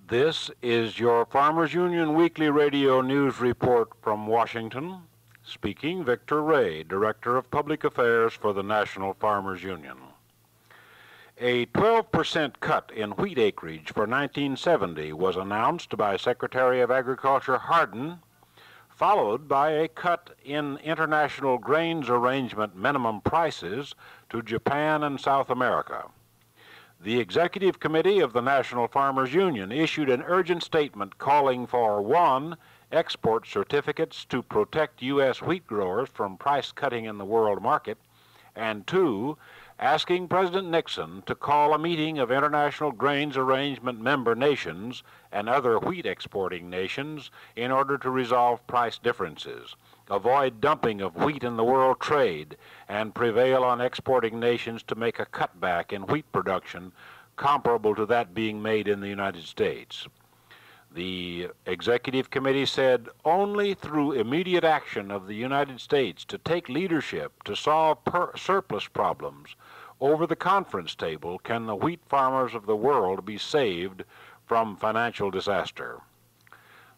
This is your Farmers Union Weekly Radio News Report from Washington. Speaking, Victor Ray, Director of Public Affairs for the National Farmers Union. A 12% cut in wheat acreage for 1970 was announced by Secretary of Agriculture Hardin, followed by a cut in international grains arrangement minimum prices to Japan and South America. The Executive Committee of the National Farmers Union issued an urgent statement calling for 1. Export certificates to protect U.S. wheat growers from price cutting in the world market, and 2. Asking President Nixon to call a meeting of International Grains Arrangement member nations and other wheat exporting nations in order to resolve price differences, avoid dumping of wheat in the world trade, and prevail on exporting nations to make a cutback in wheat production comparable to that being made in the United States. The Executive Committee said only through immediate action of the United States to take leadership to solve surplus problems over the conference table can the wheat farmers of the world be saved from financial disaster.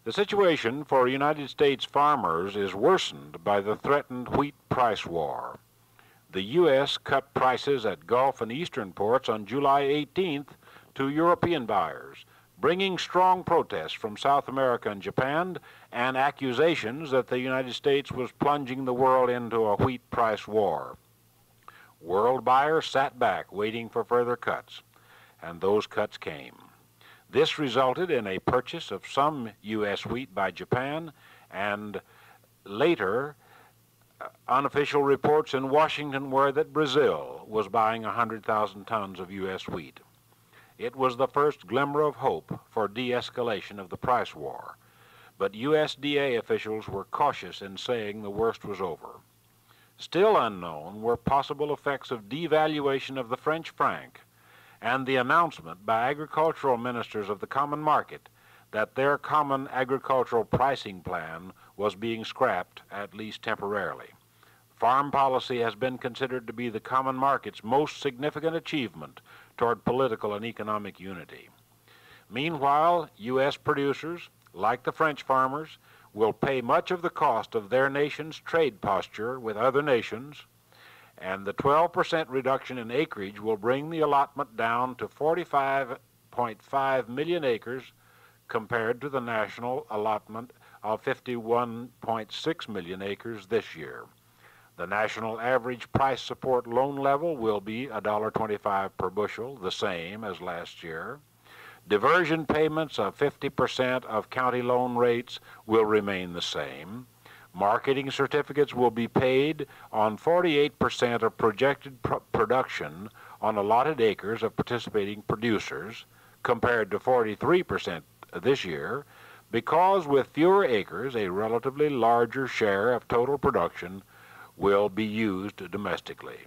The situation for United States farmers is worsened by the threatened wheat price war. The U.S. cut prices at Gulf and Eastern ports on July 18th to European buyers, bringing strong protests from South America and Japan and accusations that the United States was plunging the world into a wheat price war. World buyers sat back waiting for further cuts, and those cuts came. This resulted in a purchase of some U.S. wheat by Japan, and later unofficial reports in Washington were that Brazil was buying 100,000 tons of U.S. wheat. It was the first glimmer of hope for de-escalation of the price war, but USDA officials were cautious in saying the worst was over. Still unknown were possible effects of devaluation of the French franc and the announcement by agricultural ministers of the common market that their common agricultural pricing plan was being scrapped, at least temporarily. Farm policy has been considered to be the common market's most significant achievement toward political and economic unity. Meanwhile, U.S. producers, like the French farmers, will pay much of the cost of their nation's trade posture with other nations, and the 12% reduction in acreage will bring the allotment down to 45.5 million acres compared to the national allotment of 51.6 million acres this year. The national average price support loan level will be $1.25 per bushel, the same as last year. Diversion payments of 50% of county loan rates will remain the same. Marketing certificates will be paid on 48% of projected production on allotted acres of participating producers, compared to 43% this year, because with fewer acres, a relatively larger share of total production will be used domestically.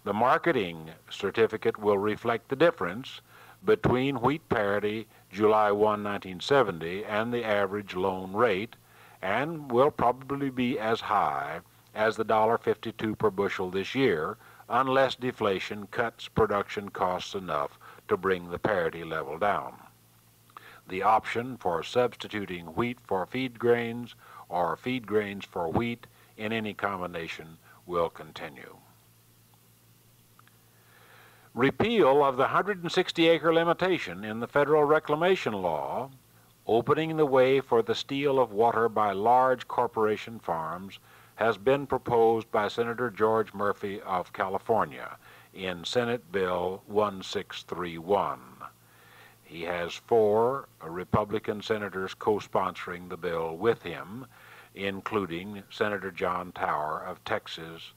The marketing certificate will reflect the difference between wheat parity July 1, 1970 and the average loan rate, and will probably be as high as the $1.52 per bushel this year, unless deflation cuts production costs enough to bring the parity level down. The option for substituting wheat for feed grains or feed grains for wheat in any combination will continue. Repeal of the 160-acre limitation in the federal reclamation law, opening the way for the steal of water by large corporation farms, has been proposed by Senator George Murphy of California in Senate Bill 1631. He has 4 Republican senators co-sponsoring the bill with him, including Senator John Tower of Texas,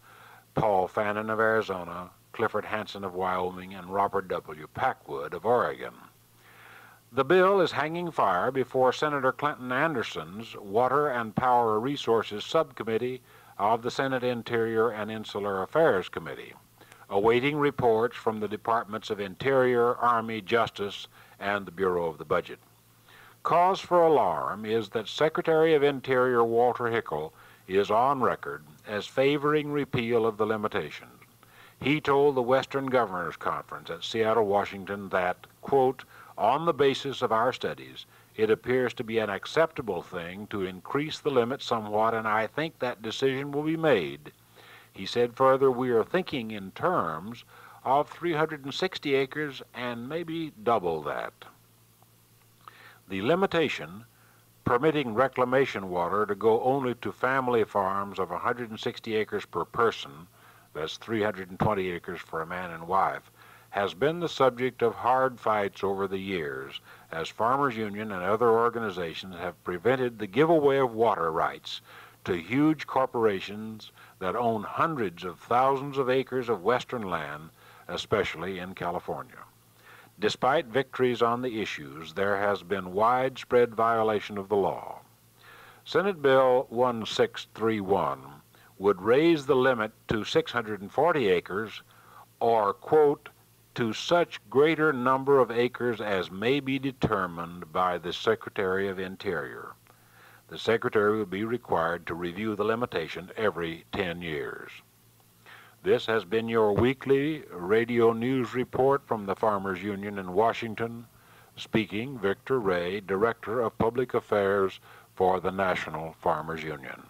Paul Fannin of Arizona, Clifford Hansen of Wyoming, and Robert W. Packwood of Oregon. The bill is hanging fire before Senator Clinton Anderson's Water and Power Resources Subcommittee of the Senate Interior and Insular Affairs Committee, awaiting reports from the Departments of Interior, Army, Justice, and the Bureau of the Budget. Cause for alarm is that Secretary of Interior Walter Hickel is on record as favoring repeal of the limitation. He told the Western Governors Conference at Seattle, Washington that, quote, On the basis of our studies, it appears to be an acceptable thing to increase the limit somewhat, and I think that decision will be made. He said further, we are thinking in terms of 360 acres and maybe double that. The limitation permitting reclamation water to go only to family farms of 160 acres per person, that's 320 acres for a man and wife, has been the subject of hard fights over the years, as Farmers Union and other organizations have prevented the giveaway of water rights to huge corporations that own hundreds of thousands of acres of western land, especially in California. Despite victories on the issues, there has been widespread violation of the law. Senate Bill 1631 would raise the limit to 640 acres, or, quote, to such greater number of acres as may be determined by the Secretary of Interior. The Secretary would be required to review the limitation every 10 years. This has been your weekly radio news report from the Farmers Union in Washington. Speaking, Victor Ray, Director of Public Affairs for the National Farmers Union.